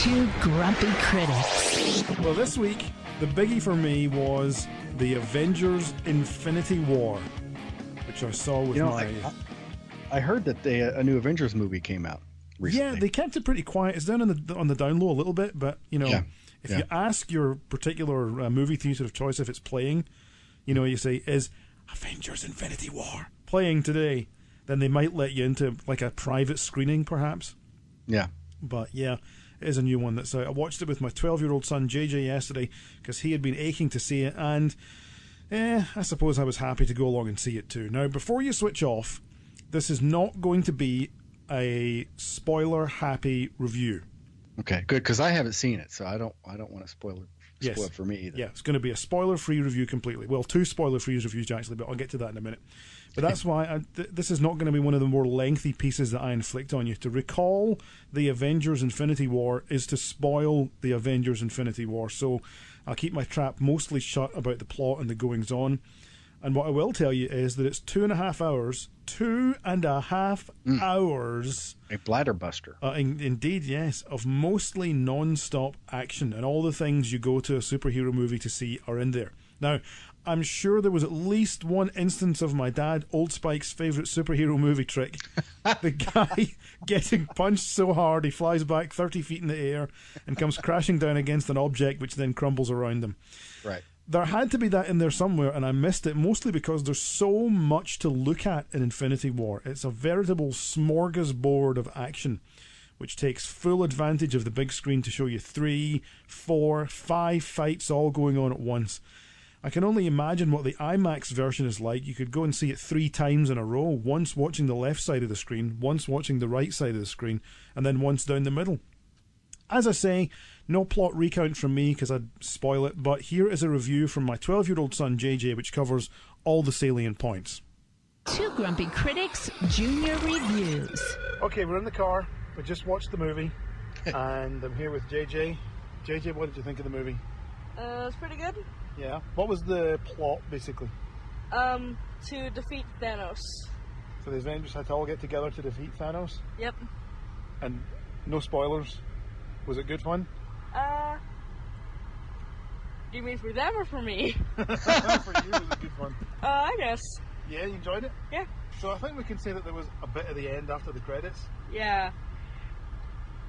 Two grumpy critics. Well, this week, the biggie for me was the Avengers Infinity War, which I saw with I heard that a new Avengers movie came out recently. Yeah, they kept it pretty quiet. It's down on the down low a little bit, but, you ask your particular movie theater of choice if it's playing, you say, is Avengers Infinity War playing today? Then they might let you into, like, a private screening, perhaps. Yeah. But, yeah, it is a new one that's out. I watched it with my 12-year-old son, JJ, yesterday, because he had been aching to see it, and I suppose I was happy to go along and see it too. Now, before you switch off, this is not going to be a spoiler-happy review. Okay, good, because I haven't seen it, so I don't want to spoil it for me either. Yeah, it's going to be a spoiler-free review completely. Well, two spoiler-free reviews, actually, but I'll get to that in a minute. But that's why this is not going to be one of the more lengthy pieces that I inflict on you. To recall the Avengers Infinity War is to spoil the Avengers Infinity War. So I'll keep my trap mostly shut about the plot and the goings-on. And what I will tell you is that it's 2.5 hours. 2.5 hours. A bladder buster. Indeed, yes. Of mostly non-stop action. And all the things you go to a superhero movie to see are in there. Now, I'm sure there was at least one instance of my dad, Old Spike's favourite superhero movie trick. The guy getting punched so hard he flies back 30 feet in the air and comes crashing down against an object which then crumbles around him. Right. There had to be that in there somewhere, and I missed it, mostly because there's so much to look at in Infinity War. It's a veritable smorgasbord of action, which takes full advantage of the big screen to show you 3, 4, 5 fights all going on at once. I can only imagine what the IMAX version is like. You could go and see it 3 times in a row, once watching the left side of the screen, once watching the right side of the screen, and then once down the middle. As I say, no plot recount from me because I'd spoil it, but here is a review from my 12-year-old son JJ which covers all the salient points. Two grumpy critics, junior reviews. Okay, we're in the car. We just watched the movie, and I'm here with JJ. JJ, what did you think of the movie? It was pretty good. Yeah. What was the plot, basically? To defeat Thanos. So the Avengers had to all get together to defeat Thanos? Yep. And no spoilers? Was it good fun? Do you mean for them or for me? For you, was it good fun? I guess. Yeah, you enjoyed it? Yeah. So I think we can say that there was a bit at the end after the credits. Yeah.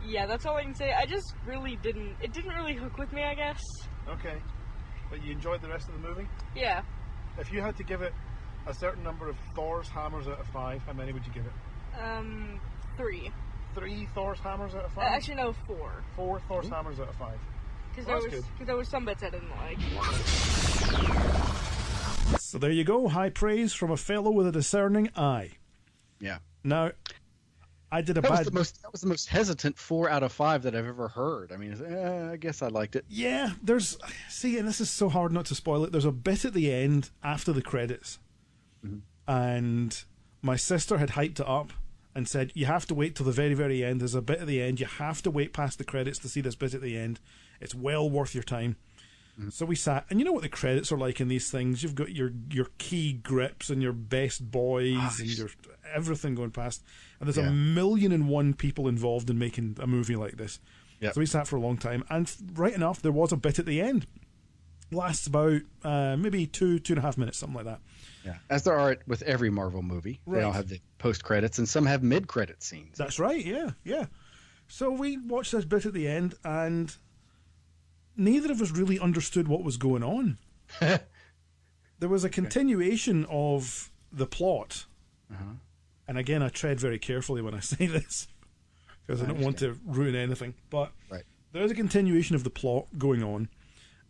Yeah, that's all I can say. I just really didn't... It didn't really hook with me, I guess. Okay. But you enjoyed the rest of the movie? Yeah. If you had to give it a certain number of Thor's hammers out of 5, how many would you give it? 3. 3 Thor's hammers out of 5? Actually, no, 4. 4 Thor's hammers out of 5. Because there was some bits I didn't like. So there you go. High praise from a fellow with a discerning eye. Yeah. Now, I did that was the most hesitant 4 out of 5 that I've ever heard. I mean, I guess I liked it. Yeah, and this is so hard not to spoil it. There's a bit at the end after the credits, and my sister had hyped it up and said, you have to wait till the very, very end. There's a bit at the end. You have to wait past the credits to see this bit at the end. It's well worth your time. So we sat, and you know what the credits are like in these things. You've got your key grips and your best boys and your everything going past. And there's 1,000,001 people involved in making a movie like this. Yep. So we sat for a long time. And right enough, there was a bit at the end. It lasts about maybe 2.5 minutes, something like that. Yeah, as there are with every Marvel movie. Right. They all have the post-credits, and some have mid-credit scenes. That's right, yeah. So we watched this bit at the end, and neither of us really understood what was going on. There was a continuation of the plot. And again, I tread very carefully when I say this, because I don't want to ruin anything. But there is a continuation of the plot going on.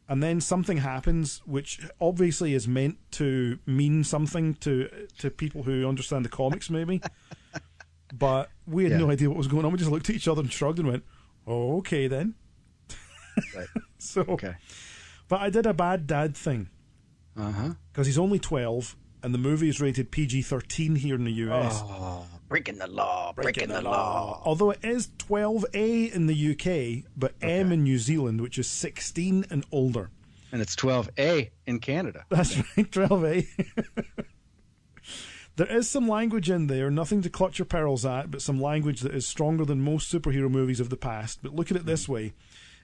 And then something happens which obviously is meant to mean something to people who understand the comics, maybe. But we had no idea what was going on. We just looked at each other and shrugged and went, oh, okay then. But I did a bad dad thing. Because he's only 12, and the movie is rated PG-13 here in the US. Oh, breaking the law. Although it is 12A in the UK, but M in New Zealand, which is 16 and older. And it's 12A in Canada. That's right, 12A. There is some language in there, nothing to clutch your pearls at, but some language that is stronger than most superhero movies of the past. But look at it this way.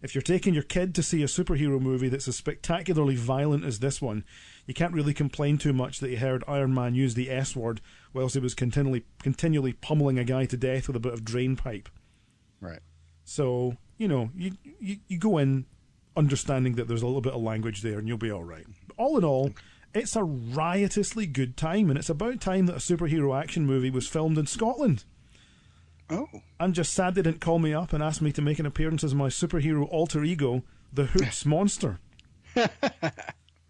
If you're taking your kid to see a superhero movie that's as spectacularly violent as this one, you can't really complain too much that you heard Iron Man use the S word whilst he was continually pummeling a guy to death with a bit of drain pipe. Right. So, you know, you go in understanding that there's a little bit of language there and you'll be all right. But all in all, it's a riotously good time, and it's about time that a superhero action movie was filmed in Scotland. Oh. I'm just sad they didn't call me up and ask me to make an appearance as my superhero alter ego, the Hoots Monster.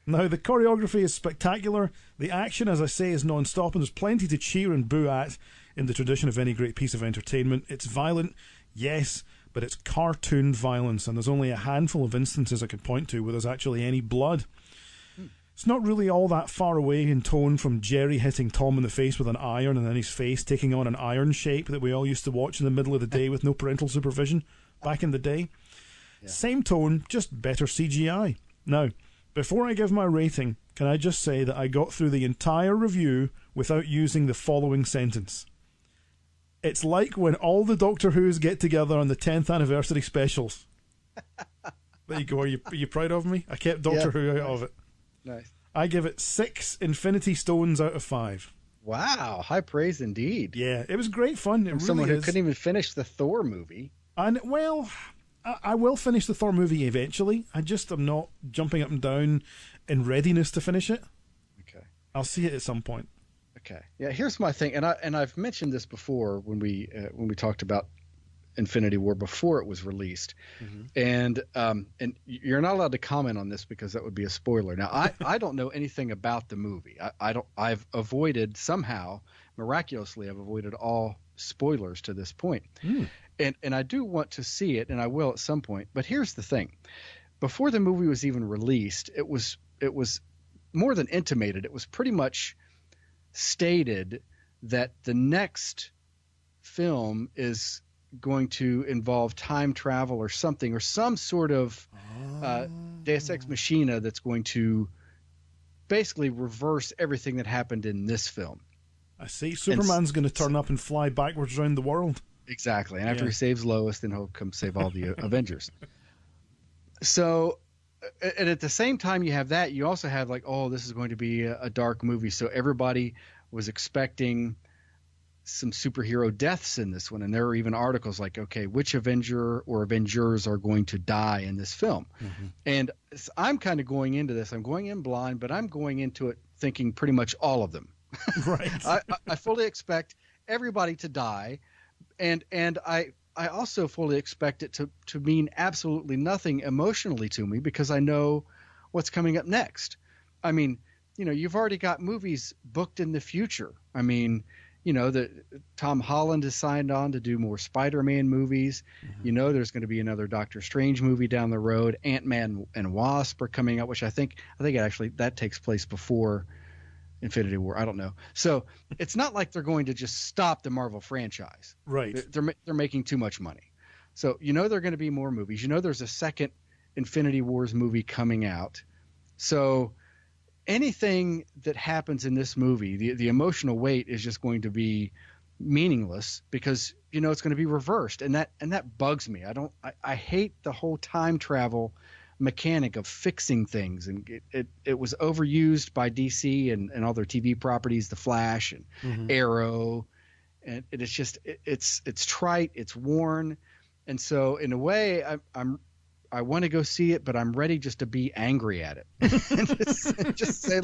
Now, the choreography is spectacular. The action, as I say, is non-stop, and there's plenty to cheer and boo at in the tradition of any great piece of entertainment. It's violent, yes, but it's cartoon violence, and there's only a handful of instances I could point to where there's actually any blood. It's not really all that far away in tone from Jerry hitting Tom in the face with an iron and then his face taking on an iron shape that we all used to watch in the middle of the day with no parental supervision back in the day. Yeah. Same tone, just better CGI. Now, before I give my rating, can I just say that I got through the entire review without using the following sentence. It's like when all the Doctor Who's get together on the 10th anniversary specials. There you go. Are you proud of me? I kept Doctor Who out of it. Nice. I give it 6 Infinity Stones out of 5. Wow, high praise indeed. Yeah, it was great fun. It From someone really who is. couldn't even finish the Thor movie. And well, I will finish the Thor movie eventually. I just am not jumping up and down in readiness to finish it. Okay. I'll see it at some point. Okay. Yeah, here's my thing, and I've mentioned this before when we talked about Infinity War before it was released, and you're not allowed to comment on this because that would be a spoiler. Now, I don't know anything about the movie. I've avoided somehow, miraculously, I've avoided all spoilers to this point, and I do want to see it, and I will at some point. But here's the thing: before the movie was even released, it was more than intimated. It was pretty much stated that the next film is going to involve time travel or something, or some sort of Deus Ex Machina that's going to basically reverse everything that happened in this film. I see. Superman's going to turn up and fly backwards around the world. Exactly. And after he saves Lois, then he'll come save all the Avengers. So, and at the same time you have that, you also have like, oh, this is going to be a dark movie. So everybody was expecting some superhero deaths in this one, and there were even articles like, okay, which Avenger or Avengers are going to die in this film? And I'm kind of going into this, I'm going in blind, but I'm going into it thinking pretty much all of them. Right. I fully expect everybody to die, and I also fully expect it to mean absolutely nothing emotionally to me because I know what's coming up next. I mean, you know, you've already got movies booked in the future. I mean, you know, Tom Holland has signed on to do more Spider-Man movies. You know, there's going to be another Doctor Strange movie down the road. Ant-Man and Wasp are coming out, which I think actually that takes place before Infinity War. I don't know. So it's not like they're going to just stop the Marvel franchise. Right. They're making too much money. So, you know, there are going to be more movies. You know, there's a second Infinity Wars movie coming out. So anything that happens in this movie, the emotional weight is just going to be meaningless because, you know, it's going to be reversed. And that bugs me. I hate the whole time travel mechanic of fixing things. And it was overused by DC and all their TV properties, The Flash and Arrow. And it's just, it's trite, it's worn. And so in a way I want to go see it, but I'm ready just to be angry at it. And just say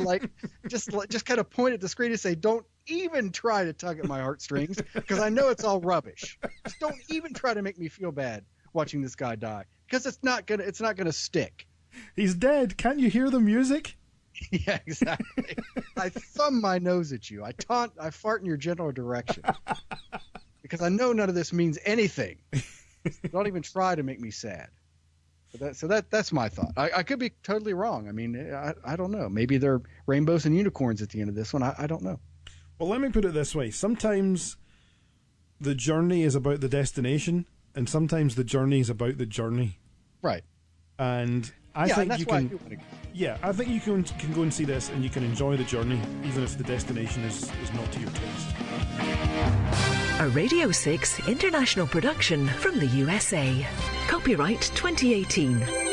just kind of point at the screen and say, don't even try to tug at my heartstrings because I know it's all rubbish. Just don't even try to make me feel bad watching this guy die because it's not gonna stick. He's dead. Can't you hear the music? Yeah, exactly. I thumb my nose at you. I fart in your general direction because I know none of this means anything. Don't even try to make me sad. So that's my thought. I could be totally wrong. I mean, I don't know. Maybe there are rainbows and unicorns at the end of this one. I don't know. Well, let me put it this way. Sometimes the journey is about the destination, and sometimes the journey is about the journey. Right. And I Yeah, think and that's you why I can. do want to. Yeah, I think you can go and see this, and you can enjoy the journey, even if the destination is not to your taste. A Radio 6 international production from the USA. Copyright 2018.